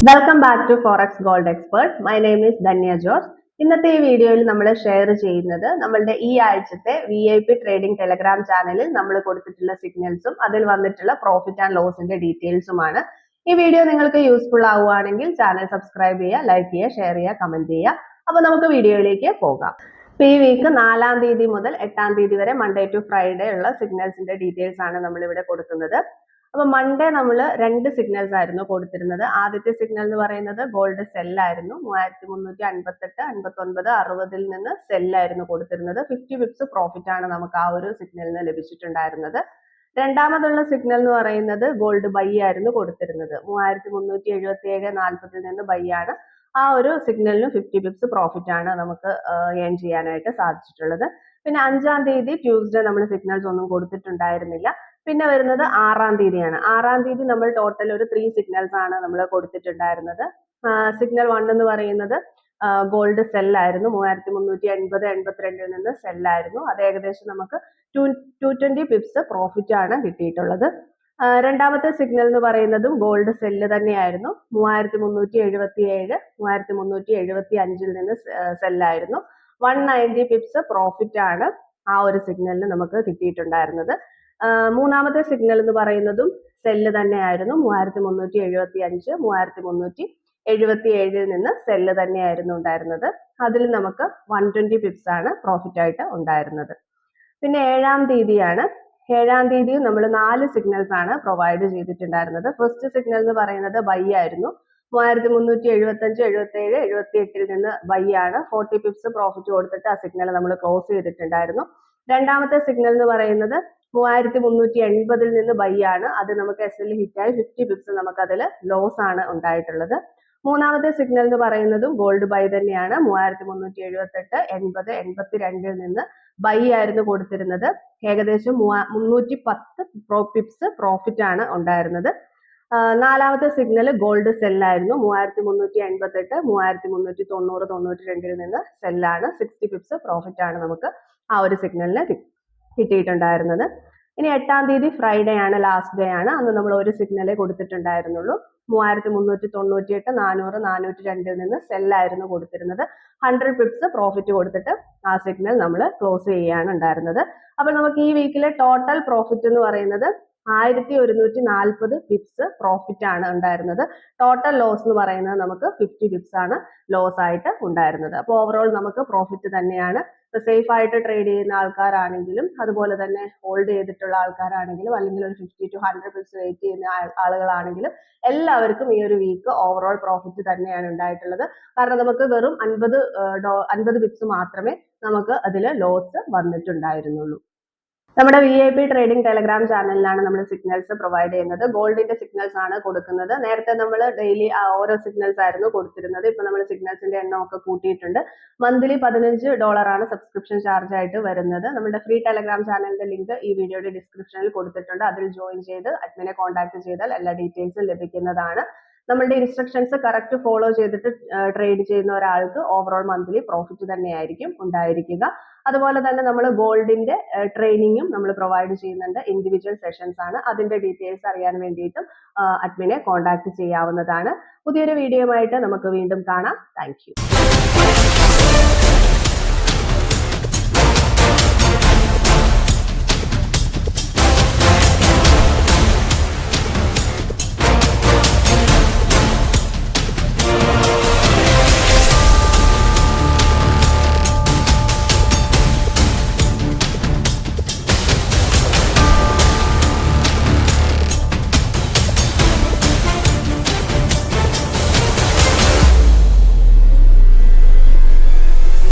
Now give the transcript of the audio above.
Welcome back to forex gold expert. My name is Dhanya George. ഇന്നത്തെ ഈ വീഡിയോയിൽ നമ്മൾ ഷെയർ ചെയ്യുന്നത് നമ്മളുടെ ഈ ആഴ്ചത്തെ VIP ട്രേഡിംഗ് ടെലഗ്രാം ചാനലിൽ നമ്മൾ കൊടുത്തിട്ടുള്ള സിഗ്നൽസും അതിൽ വന്നിട്ടുള്ള പ്രോഫിറ്റ് ആൻഡ് ലോസിന്റെ ഡീറ്റെയിൽസുമാണ്. ഈ വീഡിയോ നിങ്ങൾക്ക് യൂസ്ഫുൾ ആവുകയാണെങ്കിൽ ചാനൽ സബ്സ്ക്രൈബ് ചെയ്യുക, ലൈക്ക് ചെയ്യുക, ഷെയർ ചെയ്യുക, കമന്റ് ചെയ്യുക. അപ്പോൾ നമുക്ക് വീഡിയോയിലേക്ക് പോകാം. ഈ വീക്ക് 4-ാം തീയതി മുതൽ 8-ാം തീയതി വരെ മൺഡേ ടു ഫ്രൈഡേ ഉള്ള സിഗ്നൽസിന്റെ ഡീറ്റെയിൽസ് ആണ് നമ്മൾ ഇവിടെ കൊടുക്കുന്നത്. അപ്പൊ മൺഡേ നമ്മൾ 2 സിഗ്നൽസ് ആയിരുന്നു കൊടുത്തിരുന്നത്. ആദ്യത്തെ സിഗ്നൽ എന്ന് പറയുന്നത് ഗോൾഡ് സെല്ലായിരുന്നു. 3358, 59, 60 നിന്ന് സെല്ലായിരുന്നു കൊടുത്തിരുന്നത്. 50 പിപ്സ് പ്രോഫിറ്റ് ആണ് നമുക്ക് ആ ഒരു സിഗ്നലിന് ലഭിച്ചിട്ടുണ്ടായിരുന്നത്. രണ്ടാമതുള്ള സിഗ്നൽ എന്ന് പറയുന്നത് ഗോൾഡ് ബൈ ആയിരുന്നു കൊടുത്തിരുന്നത്. 3377, 40 നിന്ന് ബൈ ആണ്. ആ ഒരു സിഗ്നലിന് 50 പിപ്സ് പ്രോഫിറ്റ് ആണ് നമുക്ക് ഏൺ ചെയ്യാനായിട്ട് സാധിച്ചിട്ടുള്ളത്. പിന്നെ 5-ാം തീയതി ട്യൂസ്ഡേ നമ്മൾ സിഗ്നൽസ് ഒന്നും കൊടുത്തിട്ടുണ്ടായിരുന്നില്ല. പിന്നെ വരുന്നത് 6-ാം തീയതിയാണ്. 6-ാം തീയതി നമ്മൾ ടോട്ടൽ ഒരു 3 സിഗ്നൽസ് ആണ് നമ്മൾ കൊടുത്തിട്ടുണ്ടായിരുന്നത്. സിഗ്നൽ 1 എന്ന് പറയുന്നത് ഗോൾഡ് സെല്ലായിരുന്നു. 3380, 82 നിന്ന് സെല്ലായിരുന്നു. അത് ഏകദേശം നമുക്ക് 220 പിപ്സ് പ്രോഫിറ്റ് ആണ് കിട്ടിയിട്ടുള്ളത്. രണ്ടാമത്തെ സിഗ്നൽ എന്ന് പറയുന്നതും ഗോൾഡ് സെല്ല് തന്നെയായിരുന്നു. 3377, 3375 നിന്ന് സെല്ലായിരുന്നു. 190 പിപ്സ് പ്രോഫിറ്റ് ആണ് ആ ഒരു സിഗ്നലിന് നമുക്ക് കിട്ടിയിട്ടുണ്ടായിരുന്നത്. മൂന്നാമത്തെ സിഗ്നൽ എന്ന് പറയുന്നതും സെല്ല് തന്നെയായിരുന്നു. 3375, 3377 നിന്ന് സെല്ല് തന്നെയായിരുന്നു ഉണ്ടായിരുന്നത്. അതിൽ നമുക്ക് 120 പിപ്സ് ആണ് പ്രോഫിറ്റ് ആയിട്ട് ഉണ്ടായിരുന്നത്. പിന്നെ 7-ാം തീയതിയാണ്. 7-ാം തീയതി നമ്മൾ 4 സിഗ്നൽസ് ആണ് പ്രൊവൈഡ് ചെയ്തിട്ടുണ്ടായിരുന്നത്. ഫസ്റ്റ് സിഗ്നൽ എന്ന് പറയുന്നത് ബൈ ആയിരുന്നു. 3375, 77, 78 നിന്ന് ബൈ ആണ്. 40 പിപ്സ് പ്രോഫിറ്റ് കൊടുത്തിട്ട് ആ സിഗ്നൽ നമ്മൾ ക്ലോസ് ചെയ്തിട്ടുണ്ടായിരുന്നു. രണ്ടാമത്തെ സിഗ്നൽ എന്ന് പറയുന്നത് 3380 നിന്ന് ബൈ ആണ്. അത് നമുക്ക് SL ഹിറ്റായി 50 പിപ്സ് നമുക്ക് അതിൽ ലോസ് ആണ് ഉണ്ടായിട്ടുള്ളത്. മൂന്നാമത്തെ സിഗ്നൽ എന്ന് പറയുന്നതും ഗോൾഡ് ബൈ തന്നെയാണ്. 3378, 80, 82 നിന്ന് ബൈ ആയിരുന്നു കൊടുത്തിരുന്നത്. ഏകദേശം 310 പിപ്സ് പ്രോഫിറ്റ് ആണ് ഉണ്ടായിരുന്നത്. നാലാമത്തെ സിഗ്നൽ ഗോൾഡ് സെല്ലായിരുന്നു. 3388, 3390, 92 നിന്ന് സെല്ലാണ്. 60 പിപ്സ് പ്രോഫിറ്റ് ആണ് നമുക്ക് ആ ഒരു സിഗ്നലിന് കിട്ടിയിട്ടുണ്ടായിരുന്നത്. ഇനി 8-ാം തീയതി ഫ്രൈഡേ ആണ്, ലാസ്റ്റ് ഡേ ആണ്. അന്ന് നമ്മൾ ഒരു സിഗ്നലേ കൊടുത്തിട്ടുണ്ടായിരുന്നുള്ളൂ. 3398, 400, 402 നിന്ന് സെല്ലായിരുന്നു കൊടുത്തിരുന്നത്. 100 പിപ്സ് പ്രോഫിറ്റ് കൊടുത്തിട്ട് ആ സിഗ്നൽ നമ്മൾ ക്ലോസ് ചെയ്യുകയാണ് ഉണ്ടായിരുന്നത്. അപ്പൊ നമുക്ക് ഈ വീക്കിലെ ടോട്ടൽ പ്രോഫിറ്റ് എന്ന് പറയുന്നത് 1140 പിപ്സ് പ്രോഫിറ്റ് ആണ് ഉണ്ടായിരുന്നത്. ടോട്ടൽ ലോസ് എന്ന് പറയുന്നത് നമുക്ക് 50 പിപ്സ് ആണ് ലോസ് ആയിട്ട് ഉണ്ടായിരുന്നത്. അപ്പോൾ ഓവറോൾ നമുക്ക് പ്രോഫിറ്റ് തന്നെയാണ്. സേഫ് ആയിട്ട് ട്രേഡ് ചെയ്യുന്ന ആൾക്കാരാണെങ്കിലും അതുപോലെ തന്നെ ഹോൾഡ് ചെയ്തിട്ടുള്ള ആൾക്കാരാണെങ്കിലും അല്ലെങ്കിൽ ഒരു 50 to 100 പിപ്സ് വെയിറ്റ് ചെയ്യുന്ന ആളുകളാണെങ്കിലും എല്ലാവർക്കും ഈ ഒരു വീക്ക് ഓവറോൾ പ്രോഫിറ്റ് തന്നെയാണ് ഉണ്ടായിട്ടുള്ളത്. കാരണം നമുക്ക് വെറും 50 പിപ്സ് മാത്രമേ നമുക്ക് അതിൽ ലോസ് വന്നിട്ടുണ്ടായിരുന്നുള്ളൂ. നമ്മുടെ VIP ട്രേഡിംഗ് ടെലഗ്രാം ചാനലിലാണ് നമ്മൾ സിഗ്നൽസ് പ്രൊവൈഡ് ചെയ്യുന്നത്. ഗോൾഡിന്റെ സിഗ്നൽസ് ആണ് കൊടുക്കുന്നത്. നേരത്തെ നമ്മൾ ഡെയിലി ഓരോ സിഗ്നൽസ് ആയിരുന്നു കൊടുത്തിരുന്നത്. ഇപ്പൊ നമ്മൾ സിഗ്നൽസിന്റെ എണ്ണം ഒക്കെ കൂട്ടിയിട്ടുണ്ട്. മന്ത്ലി $15 ആണ് സബ്സ്ക്രിപ്ഷൻ ചാർജ് ആയിട്ട് വരുന്നത്. നമ്മുടെ ഫ്രീ ടെലഗ്രാം ചാനലിന്റെ ലിങ്ക് ഈ വീഡിയോയുടെ ഡിസ്ക്രിപ്ഷനിൽ കൊടുത്തിട്ടുണ്ട്. അതിൽ ജോയിൻ ചെയ്ത് അഡ്മിനെ കോൺടാക്ട് ചെയ്താൽ എല്ലാ ഡീറ്റെയിൽസും ലഭിക്കുന്നതാണ്. നമ്മളുടെ ഇൻസ്ട്രക്ഷൻസ് കറക്റ്റ് ഫോളോ ചെയ്തിട്ട് ട്രേഡ് ചെയ്യുന്ന ഒരാൾക്ക് ഓവറോൾ മന്ത്ലി പ്രോഫിറ്റ് തന്നെയായിരിക്കും ഉണ്ടായിരിക്കുക. അതുപോലെ തന്നെ നമ്മൾ ഗോൾഡിന്റെ ട്രെയിനിങ്ങും നമ്മൾ പ്രൊവൈഡ് ചെയ്യുന്നുണ്ട്. ഇൻഡിവിജ്വൽ സെഷൻസ് ആണ്. അതിന്റെ ഡീറ്റെയിൽസ് അറിയാൻ വേണ്ടിയിട്ടും അഡ്മിനെ കോൺടാക്ട് ചെയ്യാവുന്നതാണ്. പുതിയൊരു വീഡിയോയുമായിട്ട് നമുക്ക് വീണ്ടും കാണാം. Thank you.